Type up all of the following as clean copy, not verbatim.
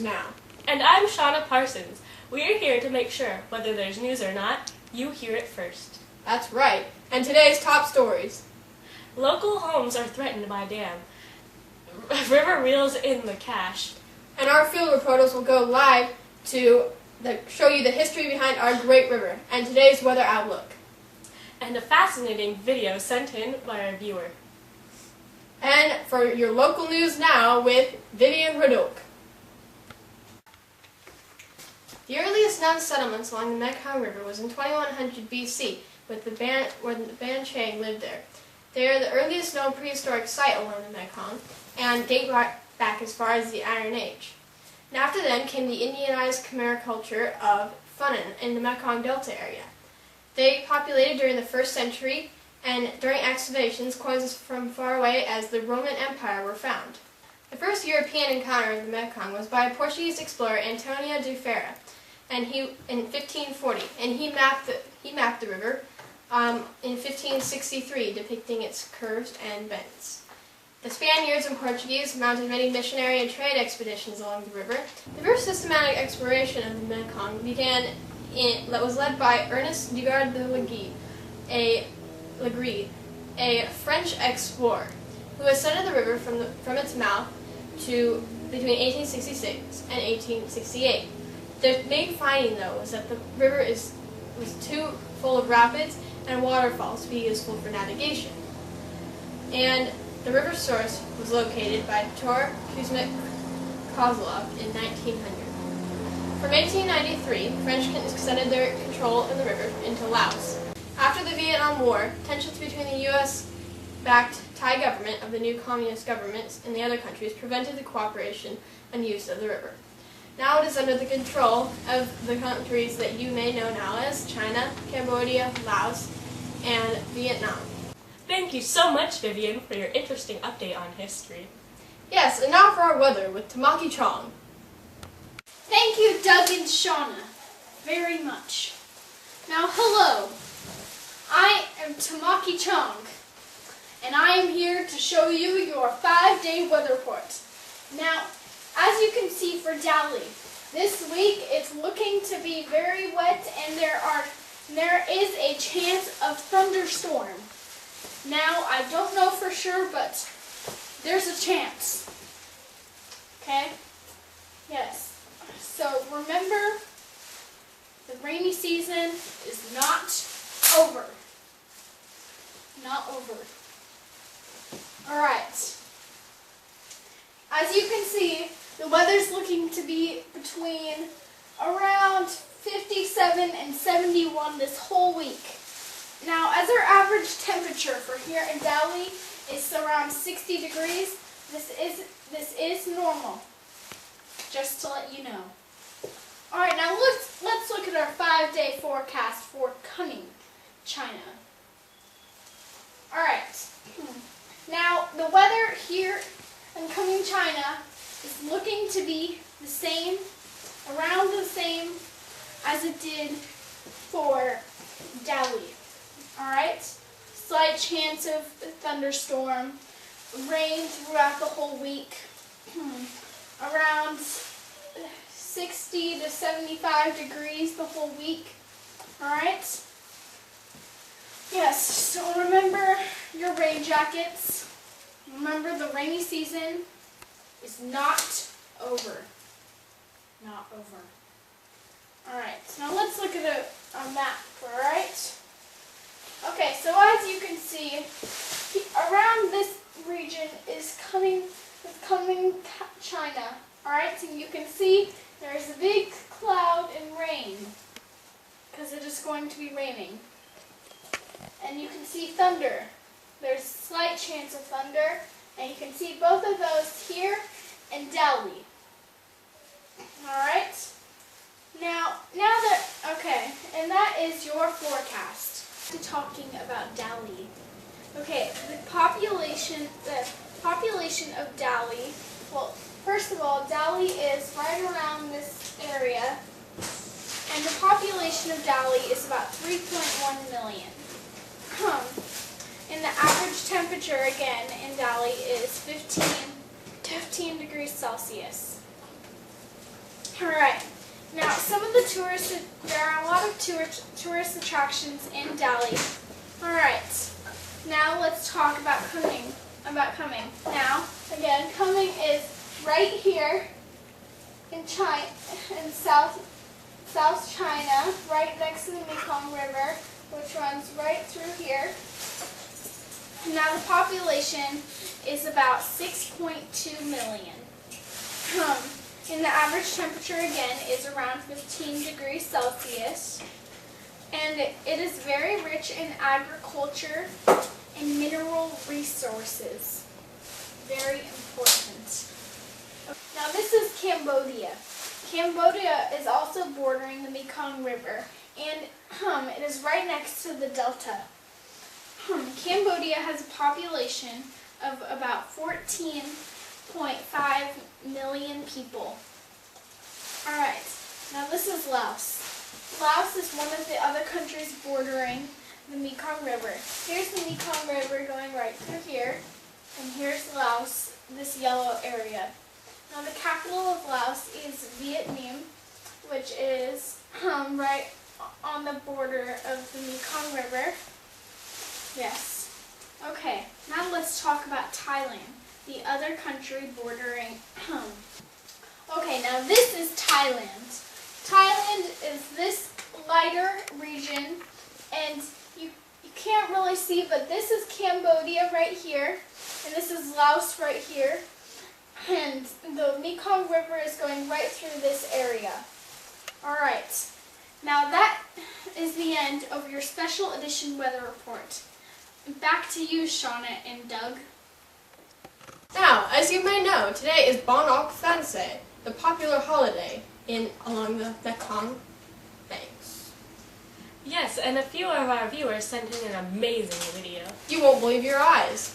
Now. And I'm Shauna Parsons. We are here to make sure, whether there's news or not, you hear it first. That's right. And today's top stories. Local homes are threatened by dam. River reels in the cash. And our field reporters will go live to show you the history behind our great river and today's weather outlook. And a fascinating video sent in by our viewer. And for your local news now with Vivian Radok. The earliest known settlements along the Mekong River was in 2100 BC, where the Banche lived there. They are the earliest known prehistoric site along the Mekong and date back as far as the Iron Age. And after them came the Indianized Khmer culture of Funan in the Mekong Delta area. They populated during the 1st century, and during excavations, coins from far away as the Roman Empire were found. The first European encounter of the Mekong was by Portuguese explorer Antonio de Ferreira, in 1540, and he mapped the river in 1563, depicting its curves and bends. The Spaniards and Portuguese mounted many missionary and trade expeditions along the river. The first systematic exploration of the Mekong was led by Ernest Dugard de Legree, a French explorer, who ascended the river from its mouth to between 1866 and 1868. The main finding, though, was that the river was too full of rapids and waterfalls to be useful for navigation. And the river source was located by Tor Kuzmik-Kozlov in 1900. From 1893, French extended their control of the river into Laos. After the Vietnam War, tensions between the U.S.-backed Thai government of the new communist governments and the other countries prevented the cooperation and use of the river. Now it is under the control of the countries that you may know now as China, Cambodia, Laos, and Vietnam. Thank you so much, Vivian, for your interesting update on history. Yes, and now for our weather with Tamaki Chong. Thank you, Doug and Shauna, very much. Now, hello. I am Tamaki Chong, and I am here to show you your 5-day weather report. Now, as you can see for Dali, this week it's looking to be very wet, and there is a chance of thunderstorm. Now, I don't know for sure, but there's a chance. Okay? Yes. So remember, the rainy season is not over. Not over. Alright. As you can see, the weather's looking to be between around 57 and 71 this whole week. Now, as our average temperature for here in Dali is around 60 degrees, this is normal. Just to let you know. Alright, now let's look at our 5-day forecast for Kunming, China. Alright. Now, the weather here in Kunming, China is looking to be the same, around the same as it did for Dali. Alright? Slight chance of thunderstorm, rain throughout the whole week, around 60 to 75 degrees the whole week. Alright? Yes, so remember your rain jackets. Remember, the rainy season is not over. Not over. Alright, now let's look at a map, alright? Okay, so as you can see, around this region is Kunming, China. Alright, so you can see there's a big cloud and rain, because it is going to be raining. And you can see thunder. There's a slight chance of thunder, and you can see both of those here in Delhi. Alright? Okay, and that is your forecast. Talking about Dali. Okay, the population of Dali, well, first of all, Dali is right around this area, and the population of Dali is about 3.1 million. And the average temperature, again, in Dali is 15 degrees Celsius. Alright, now some of the there are a lot of tourist attractions in Delhi. Alright, now let's talk about coming. Now, again, coming is right here in China, in South China, right next to the Mekong River, which runs right through here. Now the population is about 6.2 million. And the average temperature again is around 15 degrees Celsius. And it is very rich in agriculture and mineral resources. Very important. Now this is Cambodia. Cambodia is also bordering the Mekong River, and it is right next to the delta. Cambodia has a population of about 14.5 million people. Alright, now this is Laos. Laos is one of the other countries bordering the Mekong River. Here's the Mekong River going right through here, and here's Laos, this yellow area. Now the capital of Laos is Vietnam, which is right on the border of the Mekong River. Yes. Okay, now let's talk about Thailand, the other country bordering. Okay, now this is Thailand. Thailand is this lighter region, and you can't really see, but this is Cambodia right here, and this is Laos right here, and the Mekong River is going right through this area. Alright, now that is the end of your special edition weather report. Back to you, Shauna and Doug. Now, as you may know, today is Bon Ok Fanse, the popular holiday along the Mekong banks. Yes, and a few of our viewers sent in an amazing video. You won't believe your eyes.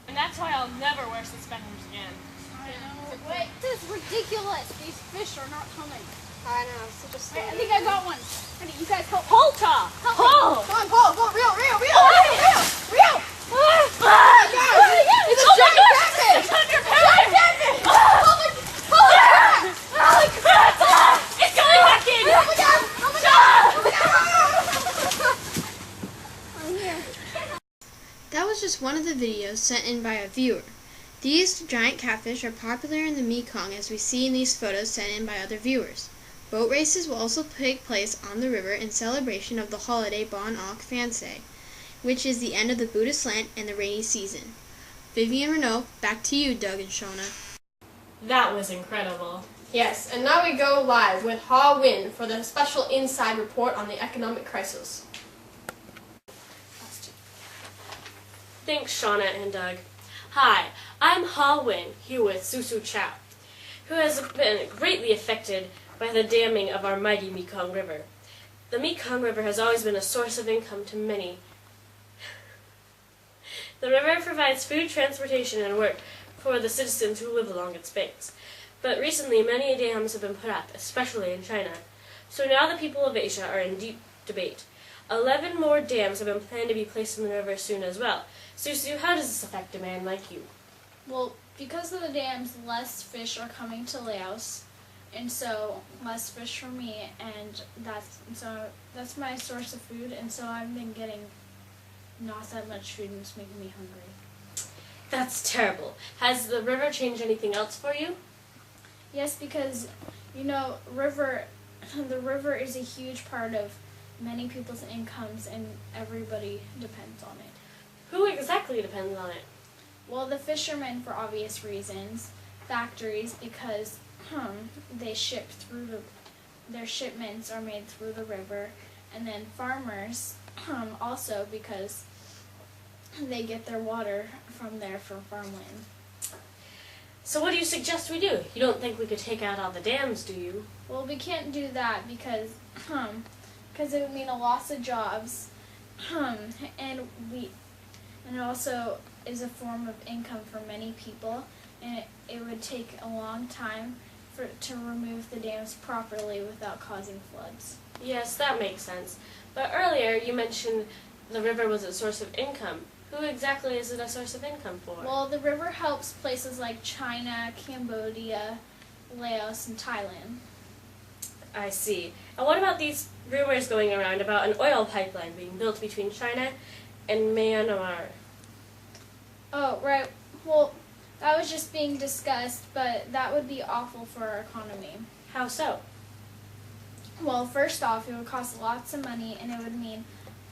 And that's why I'll never wear suspenders again. I know. Wait, this is ridiculous. These fish are not coming. I know, such a I think I got one. Honey, you guys help. Polta! Pull! Come on, Paul, reel! It's a giant catfish! It's under power! Holy crap! It's coming back in! Oh my god! I'm here. That was just one of the videos sent in by a viewer. These giant catfish are popular in the Mekong, as we see in these photos sent in by other viewers. Boat races will also take place on the river in celebration of the holiday Bon Ok Fanse, which is the end of the Buddhist Lent and the rainy season. Vivian Renault, back to you, Doug and Shona. That was incredible. Yes, and now we go live with Ha Win for the special inside report on the economic crisis. Thanks, Shauna and Doug. Hi, I'm Ha Win, here with Susu Chow, who has been greatly affected by the damming of our mighty Mekong River. The Mekong River has always been a source of income to many. The river provides food, transportation, and work for the citizens who live along its banks. But recently, many dams have been put up, especially in China. So now the people of Asia are in deep debate. 11 more dams have been planned to be placed in the river soon as well. Susu, how does this affect a man like you? Well, because of the dams, less fish are coming to Laos, and so less fish for me, and that's my source of food, and so I've been getting not that much food, and it's making me hungry. That's terrible. Has the river changed anything else for you? Yes, because the river is a huge part of many people's incomes, and everybody depends on it. Who exactly depends on it? Well, the fishermen for obvious reasons, factories because they ship through their shipments are made through the river, and then farmers also because they get their water from there from farmland. So what do you suggest we do? You don't think we could take out all the dams, do you? Well, we can't do that because it would mean a loss of jobs, and it also is a form of income for many people, and it would take a long time to remove the dams properly without causing floods. Yes, that makes sense. But earlier you mentioned the river was a source of income. Who exactly is it a source of income for? Well, the river helps places like China, Cambodia, Laos, and Thailand. I see. And what about these rumors going around about an oil pipeline being built between China and Myanmar? Oh, right. Well, that was just being discussed, but that would be awful for our economy. How so? Well, first off, it would cost lots of money, and it would mean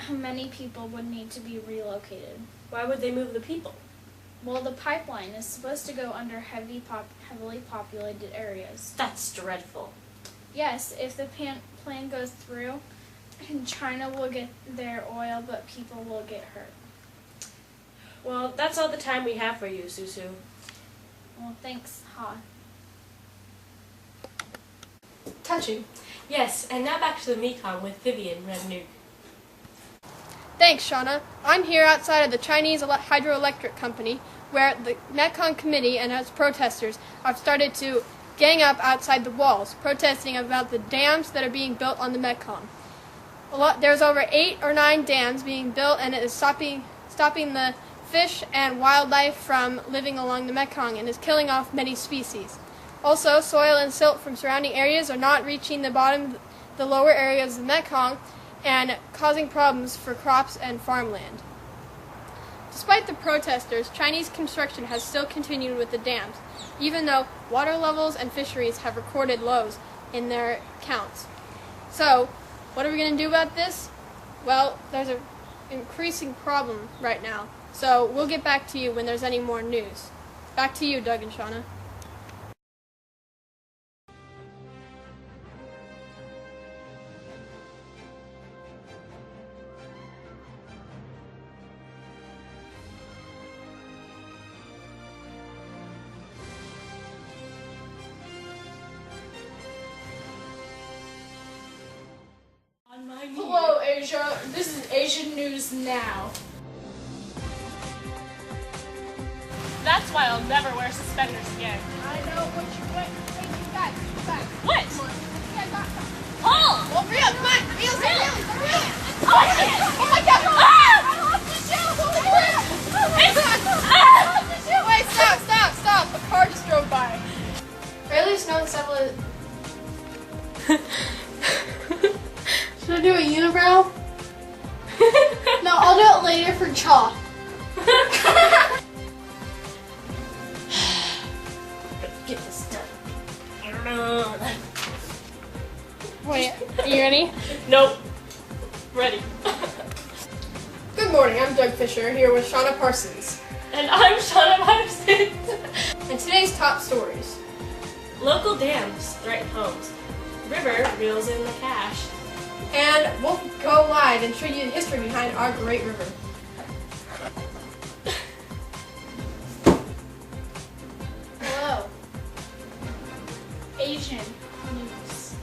many people would need to be relocated. Why would they move the people? Well, the pipeline is supposed to go under heavily populated areas. That's dreadful. Yes, if the plan goes through, China will get their oil, but people will get hurt. Well, that's all the time we have for you, Susu. Well, thanks, Ha. Touching. Yes, and now back to the Mekong with Vivian Rednuke. Thanks, Shauna. I'm here outside of the Chinese hydroelectric company, where the Mekong Committee and its protesters have started to gang up outside the walls, protesting about the dams that are being built on the Mekong. There's over 8 or 9 dams being built, and it is stopping the fish and wildlife from living along the Mekong and is killing off many species. Also, soil and silt from surrounding areas are not reaching the lower areas of the Mekong, and causing problems for crops and farmland. Despite the protesters, Chinese construction has still continued with the dams, even though water levels and fisheries have recorded lows in their counts. So, what are we going to do about this? Well, there's an increasing problem right now, so we'll get back to you when there's any more news. Back to you, Doug and Shauna. Hello, Asia. This is Asian News Now. That's why I'll never wear suspenders again. I know what you wait, you back. What? Come on. Yeah, back. Oh! Well, real, come on. Real. Oh, shit! Oh my God. Ah! I lost the shoe. Holy crap. Ah! Wait, stop! A car just drove by. Earliest known several... Should I do a unibrow? No, I'll do it later for chalk. Get this done. I don't know. Wait, are you ready? Nope. Ready. Good morning, I'm Doug Fisher, here with Shauna Parsons. And I'm Shauna Parsons. And today's top stories. Local dams threaten homes. River reels in the cash. And we'll go live and show you the history behind our great river. Hello. Asian News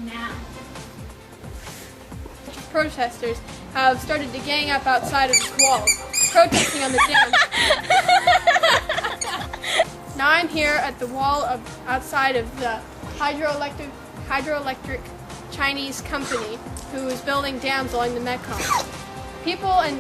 Now. Protesters have started to gang up outside of the walls, protesting on the dam. Now I'm here at the wall outside of the hydroelectric Chinese company who is building dams along the Mekong. People and